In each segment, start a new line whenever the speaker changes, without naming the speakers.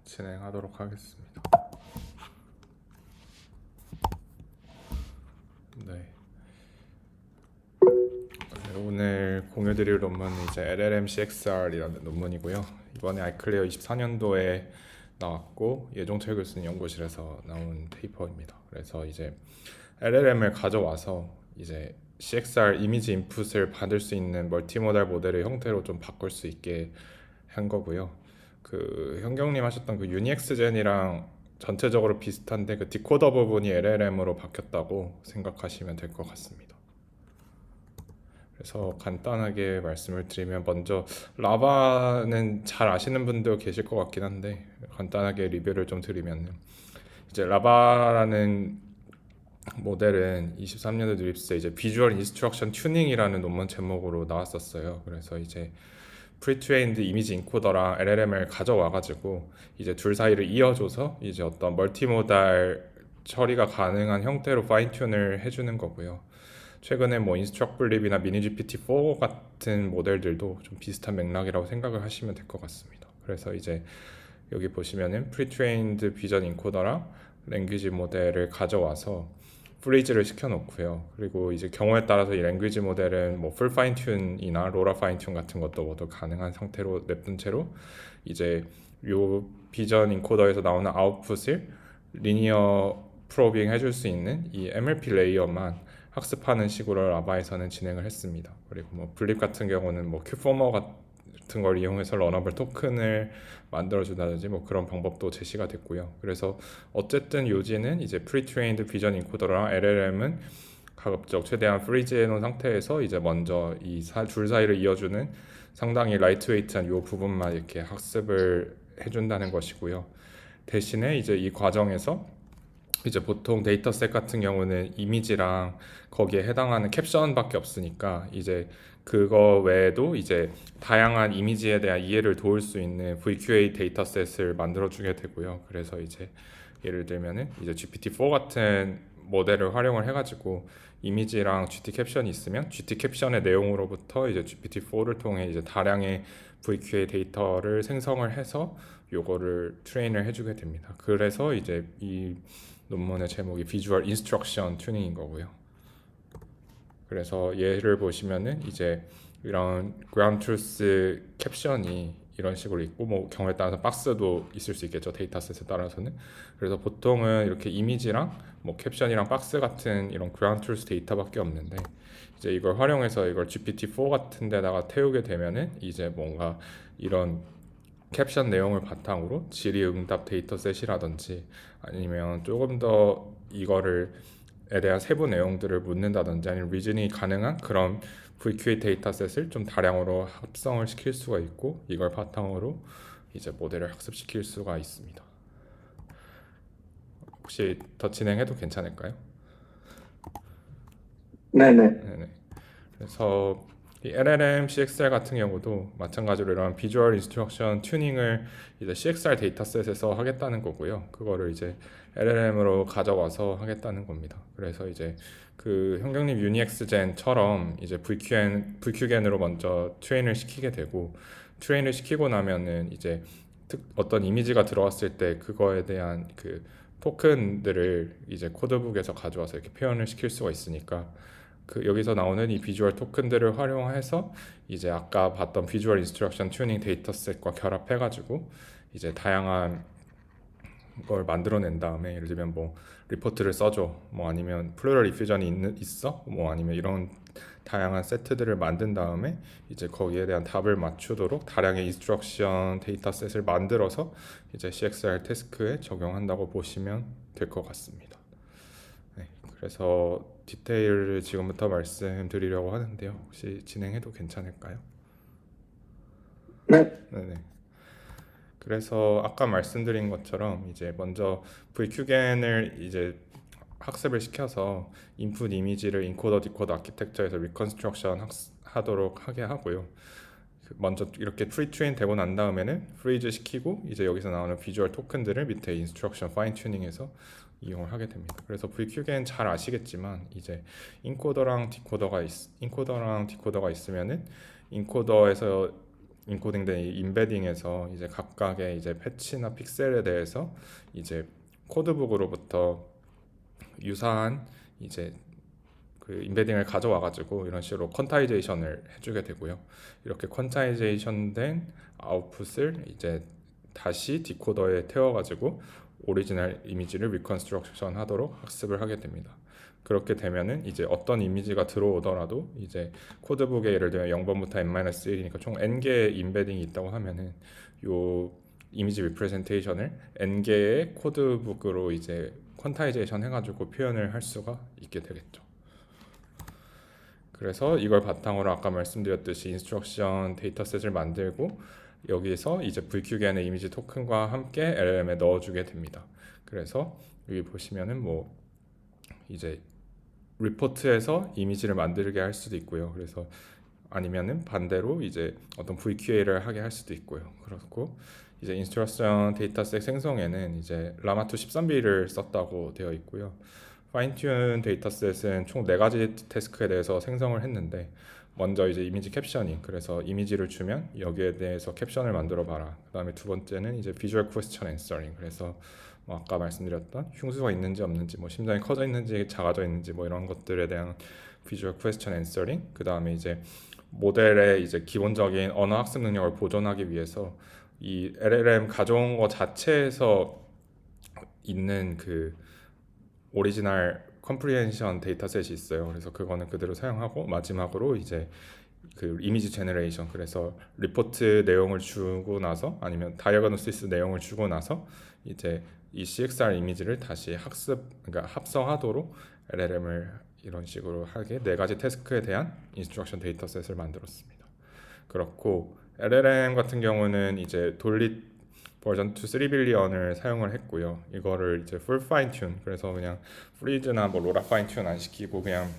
진행하도록 하겠습니다. 네. 오늘 공유드릴 논문은 이제 LLM CXR이라는 논문이고요. 이번에 아이클레어 24년도에 나왔고 예종철 교수님 연구실에서 나온 페이퍼입니다. 그래서 이제 LLM을 가져와서 이제 CXR 이미지 인풋을 받을 수 있는 멀티모달 모델의 형태로 좀 바꿀 수 있게 한 거고요. 그 현경님 하셨던 그 유니엑스젠이랑 전체적으로 비슷한데 그 디코더 부분이 LLM으로 바뀌었다고 생각하시면 될 것 같습니다. 그래서 간단하게 말씀을 드리면 먼저 라바는 잘 아시는 분도 계실 것 같긴 한데 간단하게 리뷰를 좀 드리면 이제 라바라는 모델은 23년도 누립스에 이제 비주얼 인스트럭션 튜닝이라는 논문 제목으로 나왔었어요. 그래서 이제 프리트레인드 이미지 인코더랑 LLM을 가져와가지고 이제 둘 사이를 이어줘서 이제 어떤 멀티모달 처리가 가능한 형태로 파인 튠을 해주는 거고요. 최근에 뭐 인스트럭블립이나 미니 GPT-4 같은 모델들도 좀 비슷한 맥락이라고 생각을 하시면 될 것 같습니다. 그래서 이제 여기 보시면은 프리트레인드 비전 인코더랑 랭귀지 모델을 가져와서 프리즈를 시켜놓고요. 그리고 이제 경우에 따라서 이 랭귀지 모델은 뭐 풀 파인 튠이나 로라 파인 튠 같은 것도 모두 가능한 상태로 냅둔 채로 이제 요 비전 인코더에서 나오는 아웃풋을 리니어 프로빙 해줄 수 있는 이 MLP 레이어만 학습하는 식으로 라바에서는 진행을 했습니다. 그리고 뭐 블립 같은 경우는 뭐 큐포머 같은 걸 이용해서 러너블 토큰을 만들어준다든지 뭐 그런 방법도 제시가 됐고요. 그래서 어쨌든 요지는 이제 프리트레인드 비전 인코더랑 LLM은 가급적 최대한 프리즈해 놓은 상태에서 이제 먼저 이 줄 사이를 이어주는 상당히 라이트웨이트한 요 부분만 이렇게 학습을 해준다는 것이고요. 대신에 이제 이 과정에서 이제 보통 데이터셋 같은 경우는 이미지랑 거기에 해당하는 캡션밖에 없으니까 이제 그거 외에도 이제 다양한 이미지에 대한 이해를 도울 수 있는 VQA 데이터셋을 만들어주게 되고요. 그래서 이제 예를 들면은 이제 GPT-4 같은 모델을 활용을 해가지고 이미지랑 GT 캡션이 있으면 GT 캡션의 내용으로부터 이제 GPT-4를 통해 이제 다량의 VQA 데이터를 생성을 해서 요거를 트레인을 해주게 됩니다. 그래서 이제 이 논문의 제목이 비주얼 인스트럭션 튜닝인 거고요. 그래서 예를 보시면은 이제 이런 그라운드 트루스 캡션이 이런 식으로 있고 뭐 경우에 따라서 박스도 있을 수 있겠죠. 데이터셋에 따라서는. 그래서 보통은 이렇게 이미지랑 뭐 캡션이랑 박스 같은 이런 그라운드 트루스 데이터밖에 없는데 이제 이걸 활용해서 이걸 GPT-4 같은 데다가 태우게 되면은 이제 뭔가 이런 캡션 내용을 바탕으로 질의응답 데이터셋이라든지 아니면 조금 더 이거를 에 대한 세부 내용들을 묻는다든지 아니면 리즈닝이 가능한 그런 VQA 데이터셋을 좀 다량으로 합성을 시킬 수가 있고 이걸 바탕으로 이제 모델을 학습시킬 수가 있습니다. 혹시 더 진행해도 괜찮을까요?
네네.
네네. 그래서 이 LLM CXR 같은 경우도 마찬가지로 이런 비주얼 인스트럭션 튜닝을 이제 CXR 데이터셋에서 하겠다는 거고요. 그거를 이제 LLM으로 가져와서 하겠다는 겁니다. 그래서 이제 그 현경님 유니엑스젠처럼 이제 VQGen으로 먼저 트레인을 시키게 되고 트레인을 시키고 나면은 이제 어떤 이미지가 들어왔을 때 그거에 대한 그 토큰들을 이제 코드북에서 가져와서 이렇게 표현을 시킬 수가 있으니까 그 여기서 나오는 이 비주얼 토큰들을 활용해서 이제 아까 봤던 비주얼 인스트럭션 튜닝 데이터셋과 결합해가지고 이제 다양한 걸 만들어낸 다음에 예를 들면 뭐 리포트를 써줘 뭐 아니면 플루럴 리퓨전이 있어 뭐 아니면 이런 다양한 세트들을 만든 다음에 이제 거기에 대한 답을 맞추도록 다량의 인스트럭션 데이터셋을 만들어서 이제 CXR 태스크에 적용한다고 보시면 될 것 같습니다. 네, 그래서 디테일을 지금부터 말씀드리려고 하는데요. 혹시 진행해도 괜찮을까요?
네.
네네. 그래서 아까 말씀드린 것처럼 이제 먼저 VQGen을 이제 학습을 시켜서 인풋 이미지를 인코더 디코더 아키텍처에서 리컨스트럭션 하도록 하게 하고요. 먼저 이렇게 프리트레인 되고 난 다음에는 프리즈 시키고 이제 여기서 나오는 비주얼 토큰들을 밑에 인스트럭션 파인 튜닝해서 이용을 하게 됩니다. 그래서 VQGen 잘 아시겠지만 이제 인코더랑 디코더가 있으면은 인코더에서 인코딩된 이 임베딩에서 이제 각각의 이제 패치나 픽셀에 대해서 이제 코드북으로부터 유사한 이제 그 임베딩을 가져와 가지고 이런 식으로 퀀타이제이션을 해주게 되고요. 이렇게 퀀타이제이션된 아웃풋을 이제 다시 디코더에 태워가지고 오리지널 이미지를 리컨스트럭션 하도록 학습을 하게 됩니다. 그렇게 되면은 이제 어떤 이미지가 들어오더라도 이제 코드북에 예를 들면 0번부터 n-1이니까 총 n개의 임베딩이 있다고 하면은 요 이미지 리프레젠테이션을 n개의 코드북으로 이제 퀀타이제이션 해가지고 표현을 할 수가 있게 되겠죠. 그래서 이걸 바탕으로 아까 말씀드렸듯이 인스트럭션 데이터셋을 만들고 여기서 이제 VQGN의 이미지 토큰과 함께 LLM에 넣어주게 됩니다. 그래서 여기 보시면은 뭐 이제 리포트에서 이미지를 만들게 할 수도 있고요. 그래서 아니면은 반대로 이제 어떤 VQA를 하게 할 수도 있고요. 그렇고 이제 인스트럭션 데이터셋 생성에는 이제 라마2 13B를 썼다고 되어 있고요. 파인튠 데이터셋은 총 4가지 태스크에 대해서 생성을 했는데 먼저 이제 이미지 캡셔닝, 그래서 이미지를 주면 여기에 대해서 캡션을 만들어 봐라. 그 다음에 두 번째는 이제 비주얼 퀘스천 앤서링, 그래서 뭐 아까 말씀드렸던 흉수가 있는지 없는지, 뭐 심장이 커져 있는지 작아져 있는지 뭐 이런 것들에 대한 비주얼 퀘스천 앤서링, 그 다음에 이제 모델의 이제 기본적인 언어 학습 능력을 보존하기 위해서 이 LLM 가져온 것 자체에서 있는 그 오리지널 컴프리헨션 데이터셋이 있어요. 그래서 그거는 그대로 사용하고 마지막으로 이제 그 이미지 제너레이션, 그래서 리포트 내용을 주고 나서 아니면 다이어그노시스 내용을 주고 나서 이제 이 CXR 이미지를 다시 그러니까 합성하도록 LLM을 이런 식으로 하게 4가지 태스크에 대한 인스트럭션 데이터셋을 만들었습니다. 그렇고 LLM 같은 경우는 이제 돌리 버전 2 3빌리언을 사용을 했고요. 이거를 이제 풀 파인 튠, 그래서 그냥 프리즈나 뭐 로라 파인 튠 안 시키고 그냥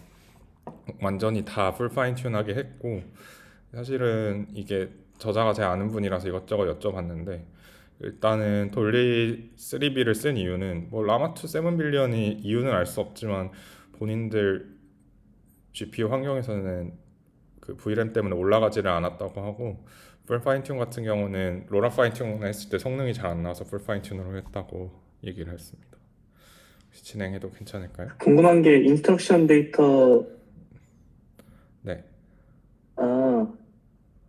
완전히 다 풀 파인 튠하게 했고, 사실은 이게 저자가 제 아는 분이라서 이것저것 여쭤봤는데 일단은 돌리 3B를 쓴 이유는 뭐 라마2 7빌리언이 이유는 알 수 없지만 본인들 GPU 환경에서는 그 VRAM 때문에 올라가지를 않았다고 하고, 풀 파인튠 같은 경우는 로라 파인튠 했을 때 성능이 잘 안 나와서 풀 파인튠으로 했다고 얘기를 했습니다. 혹시 진행해도 괜찮을까요?
궁금한 게 인스트럭션 데이터,
네,
아,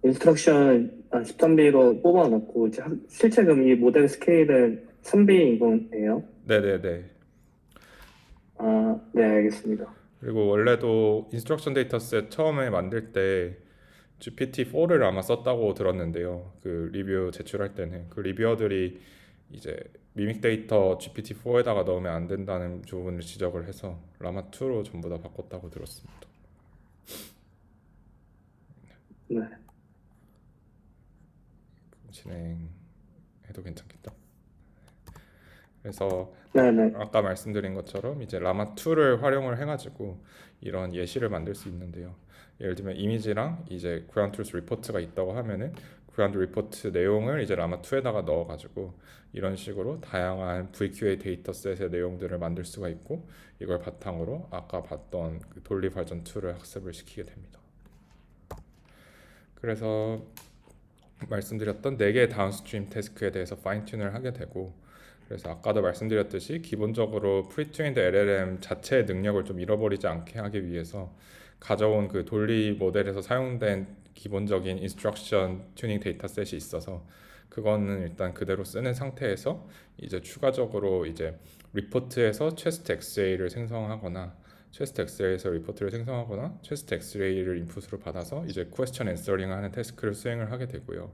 인스트럭션 13B로 뽑아놓고 이제 실제 그럼 이 모델 스케일은 3B인 거예요?
네네네.
아, 네, 알겠습니다.
그리고 원래도 인스트럭션 데이터셋 처음에 만들 때 GPT-4를 아마 썼다고 들었는데요. 그 리뷰 제출할 때는 그 리뷰어들이 이제 미믹 데이터 GPT-4에다가 넣으면 안 된다는 부분을 지적을 해서 라마2로 전부 다 바꿨다고 들었습니다.
네,
진행해도 괜찮겠죠? 그래서
네네.
아까 말씀드린 것처럼 이제 라마2를 활용을 해가지고 이런 예시를 만들 수 있는데요. 예를 들면 이미지랑 이제 그라운드 트루스 리포트가 있다고 하면은 그라운드 리포트 내용을 이제 라마2에다가 넣어가지고 이런 식으로 다양한 VQA 데이터셋의 내용들을 만들 수가 있고, 이걸 바탕으로 아까 봤던 그 돌리 버전 2를 학습을 시키게 됩니다. 그래서 말씀드렸던 4개의 다운스트림 태스크에 대해서 파인튠을 하게 되고, 그래서 아까도 말씀드렸듯이 기본적으로 프리트레인드 LLM 자체의 능력을 좀 잃어버리지 않게 하기 위해서 가져온 그 돌리 모델에서 사용된 기본적인 인스트럭션 튜닝 데이터셋이 있어서 그거는 일단 그대로 쓰는 상태에서 이제 추가적으로 이제 리포트에서 체스트 엑스레이를 생성하거나 체스트 엑스레이에서 리포트를 생성하거나 체스트 엑스레이를 인풋으로 받아서 이제 퀘스천 앤서링을 하는 태스크를 수행을 하게 되고요.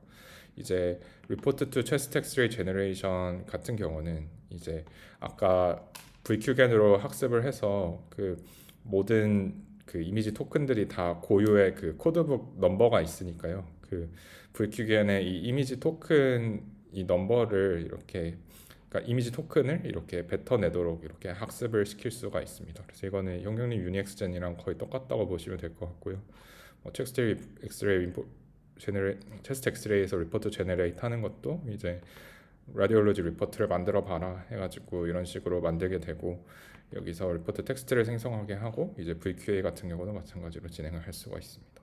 이제 리포트 투 체스트 엑스레이 제너레이션 같은 경우는 이제 아까 VQGN으로 학습을 해서 그 모든 그 이미지 토큰들이 다 고유의 그 코드북 넘버가 있으니까요. 그 VQGN의 이 이미지 토큰 이 넘버를 이렇게, 그러니까 이미지 토큰을 이렇게 뱉어내도록 이렇게 학습을 시킬 수가 있습니다. 그래서 이거는 형용림 유니엑스젠이랑 거의 똑같다고 보시면 될 것 같고요. 체스트 엑스레이 체스트 엑스레이에서 리포트 제너레이트 하는 것도 이제 라디올로지 리포트를 만들어 봐라 해가지고 이런 식으로 만들게 되고, 여기서 리포트 텍스트를 생성하게 하고 이제 VQA 같은 경우도 마찬가지로 진행을 할 수가 있습니다.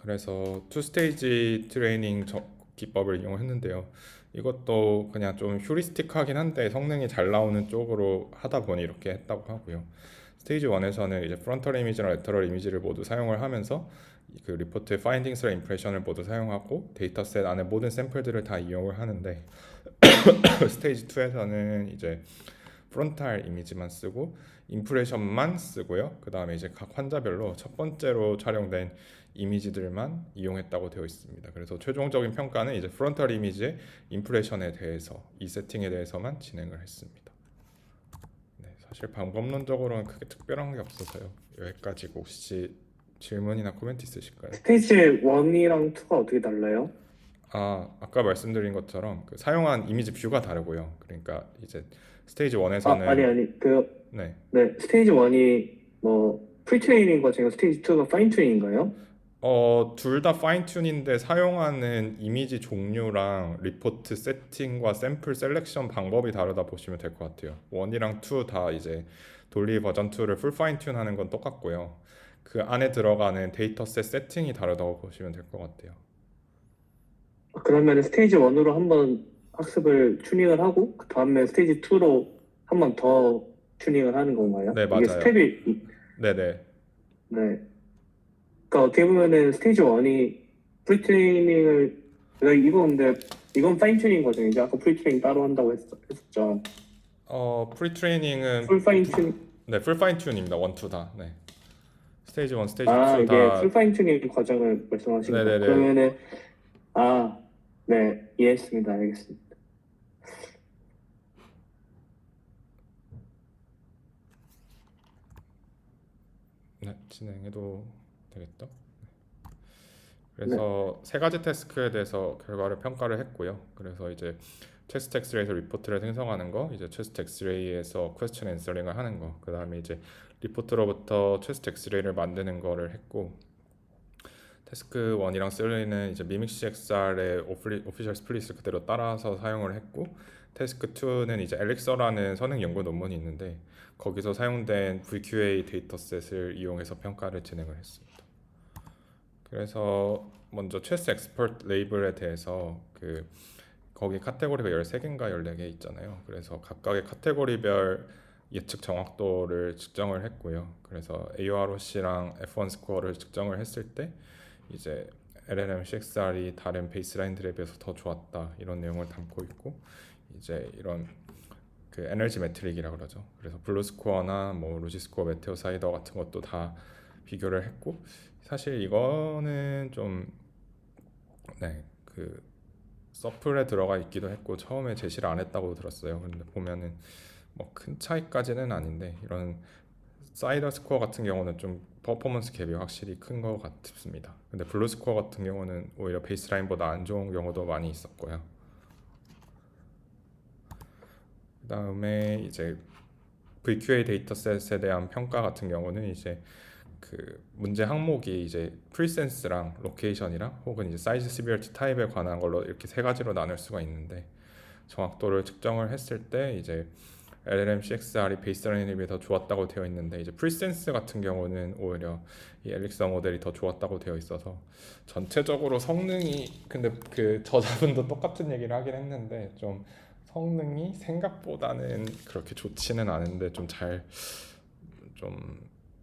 그래서 투 스테이지 트레이닝 기법을 이용했는데요. 이것도 그냥 좀 휴리스틱하긴 한데 성능이 잘 나오는 쪽으로 하다 보니 이렇게 했다고 하고요. 스테이지 1에서는 이제 프론털 이미지랑 레터럴 이미지를 모두 사용을 하면서 그 리포트의 파인딩스랑 임프레션을 모두 사용하고 데이터셋 안에 모든 샘플들을 다 이용을 하는데 스테이지 2에서는 이제 프론탈 이미지만 쓰고 임프레션만 쓰고요. 그 다음에 이제 각 환자별로 첫 번째로 촬영된 이미지들만 이용했다고 되어 있습니다. 그래서 최종적인 평가는 이제 프론탈 이미지의 임프레션에 대해서 이 세팅에 대해서만 진행을 했습니다. 네, 사실 방법론적으로는 크게 특별한 게 없어서요. 여기까지고 혹시 질문이나 코멘트 있으실까요?
스테이지 1이랑 2가 어떻게 달라요?
아까 말씀드린 것처럼 그 사용한 이미지 뷰가 다르고요. 그러니까 이제 스테이지
아니,
1에서는
아니,
네,
네, 스테이지 1이 뭐, 프리트레이닝 과정이고 스테이지 2가 파인 튜닝인가요?
둘 다 파인 튠인데 사용하는 이미지 종류랑 리포트 세팅과 샘플 셀렉션 방법이 다르다 보시면 될 것 같아요. 1이랑 2 다 이제 돌리 버전 2를 풀 파인 튠 하는 건 똑같고요. 그 안에 들어가는 데이터셋 세팅이 다르다고 보시면 될 것 같아요.
그러면 스테이지 1으로 한번 학습을 튜닝을 하고, 그 다음에 스테이지 2로 한 번 더 튜닝을 하는 건가요?
네,
이게
맞아요.
스텝이,
네네.
네. 그러니까 어떻게 보면은 스테이지 1이 프리트레이닝을, 그러니까 이거 근데, 이건 파인 튜닝 과정이죠. 아까 프리트레이닝 따로 한다고 했었죠.
프리 트레이닝은
풀 파인 튜닝,
네, 풀 파인 튠입니다. 1, 2 다. 네. 스테이지 1, 스테이지 2
이게 풀
다.
파인 튜닝 과정을 말씀하신 거.
네네네.
그러면은, 아, 네, 이해했습니다. 알겠습니다.
네, 진행해도 되겠죠?
네.
그래서 세 가지 태스크에 대해서 결과를 평가를 했고요. 그래서 이제 체스트 엑스레이에서 리포트를 생성하는 거, 이제 체스트 엑스레이에서 퀘스천 앤서링을 하는 거, 그 다음에 이제 리포트로부터 체스트 엑스레이를 만드는 거를 했고, 태스크 1이랑 3는 이제 미믹 CXR의 오피셜 스플릿을 그대로 따라서 사용을 했고, 태스크 2는 이제 엘릭서라는 선행 연구 논문이 있는데 거기서 사용된 VQA 데이터셋을 이용해서 평가를 진행을 했습니다. 그래서 먼저 체스 엑스퍼트 레이블에 대해서 거기 카테고리가 13개인가 14개 있잖아요. 그래서 각각의 카테고리별 예측 정확도를 측정을 했고요. 그래서 AOROC랑 F1 스코어를 측정을 했을 때 이제 LLM CXR이 다른 베이스라인들에 비해서 더 좋았다 이런 내용을 담고 있고, 이제 이런 그 에너지 매트릭이라 그러죠. 그래서 블루 스코어나 뭐 루지 스코어, 메테오 사이더 같은 것도 다 비교를 했고, 사실 이거는 좀 네, 그 서플에 들어가 있기도 했고 처음에 제시를 안 했다고 들었어요. 근데 보면은 뭐 큰 차이까지는 아닌데 이런 사이더 스코어 같은 경우는 좀 퍼포먼스 갭이 확실히 큰 것 같습니다. 근데 블루 스코어 같은 경우는 오히려 베이스라인보다 안 좋은 경우도 많이 있었고요. 그다음에 이제 VQA 데이터셋에 대한 평가 같은 경우는 이제 그 문제 항목이 이제 프리센스랑 로케이션이랑 혹은 이제 사이즈 시비얼티 타입에 관한 걸로 이렇게 세 가지로 나눌 수가 있는데, 정확도를 측정을 했을 때 이제 LLM CXR이 베이스라인에 비해 더 좋았다고 되어 있는데, 이제 프리센스 같은 경우는 오히려 이 엘릭서 모델이 더 좋았다고 되어 있어서 전체적으로 성능이, 근데 그 저자분도 똑같은 얘기를 하긴 했는데 좀 성능이 생각보다는 그렇게 좋지는 않은데 좀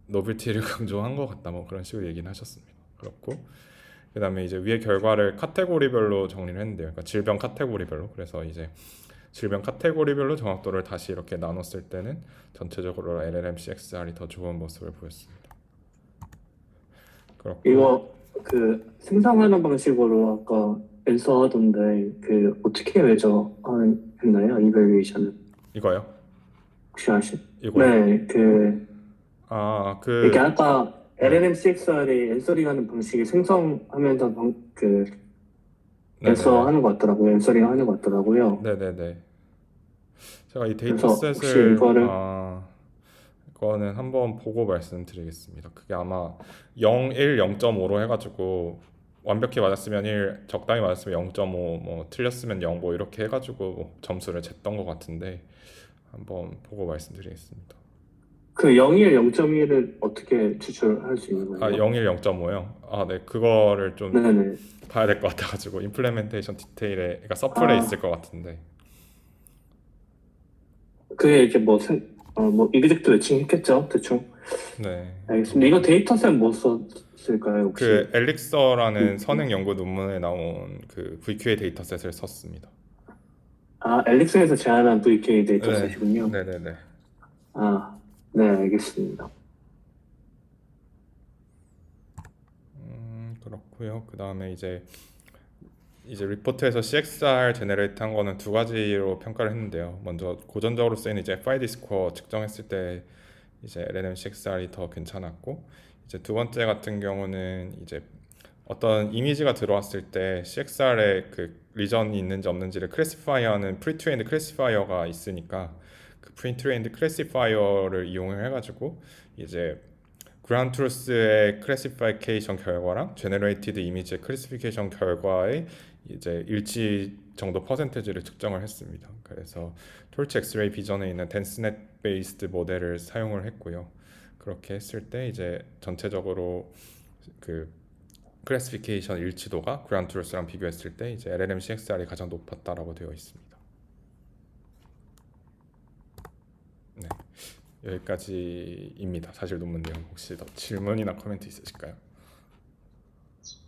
노벨티를 강조한 것 같다 뭐 그런 식으로 얘기는 하셨습니다. 그렇고 그 다음에 이제 위의 결과를 카테고리별로 정리를 했는데요. 그러니까 질병 카테고리별로. 그래서 이제 질병 카테고리별로 정확도를 다시 이렇게 나눴을 때는 전체적으로 LLM CXR이 더 좋은 모습을 보였습니다. 그렇고
이거 생성하는 방식으로 아까 앤서 하던데 어떻게 했나요? 이밸류에이션은
이거요?
혹시
이거요?
네, 이게 아까
네.
LLM CXR이 앤서링하는 방식이 생성하면서 앤서
네네네.
하는 것 같더라고요. 앤서링 하는 것 같더라고요.
네네네. 제가 이
그래서 혹시
데이터셋을
이거를
그거는 한번 보고 말씀드리겠습니다. 그게 아마 0, 1, 0.5로 해가지고 완벽히 맞았으면 1, 적당히 맞았으면 0.5, 뭐 틀렸으면 0, 뭐 이렇게 해가지고 뭐 점수를 쟀던 것 같은데 한번 보고 말씀드리겠습니다.
그 01, 0.1을 어떻게 추출할 수 있는
아,
거예요?
01, 0.5요? 아, 네. 그거를 좀
네네.
봐야 될 것 같아가지고 임플레멘테이션 디테일에, 그러니까 서플에 있을
아,
것 같은데.
그게 이제 뭐, 이그젝트 매칭 했겠죠, 대충.
네.
알겠습니다. 이거
아마
데이터셋 뭐 썼을까요,
그
혹시?
엘릭서라는 선행 연구 논문에 나온 그 VQA 데이터셋을 썼습니다.
아, 엘릭스에서 제안한 VK
네,
데이터셋이군요.
네네네.
아, 네, 알겠습니다.
그렇고요. 그 다음에 이제 리포트에서 CXR 제네레이트 한 거는 두 가지로 평가를 했는데요. 먼저 고전적으로 쓰이는 이제 FID 스코어 측정했을 때 이제 LLM CXR이 더 괜찮았고, 이제 두 번째 같은 경우는 이제 어떤 이미지가 들어왔을 때 CXR에 그 리전이 있는지 없는지를 클래시파이어는 프리트레인드 클래시파이어가 있으니까 그 프리트레인드 클래시파이어를 이용을 해가지고 이제 그라운드 트루스의 클래시피케이션 결과랑 제너레이티드 이미지의 클래시피케이션 결과의 이제 일치 정도 퍼센테이지를 측정을 했습니다. 그래서 톨치 엑스레이 비전에 있는 덴스넷 베이스드 모델을 사용을 했고요. 그렇게 했을 때 이제 전체적으로 그 클래시피케이션 일치도가 그라운드 트루스랑 비교했을 때 이제 LLM CXR이 가장 높았다라고 되어 있습니다. 네, 여기까지입니다. 사실 논문 내용 혹시 더 질문이나 코멘트 있으실까요?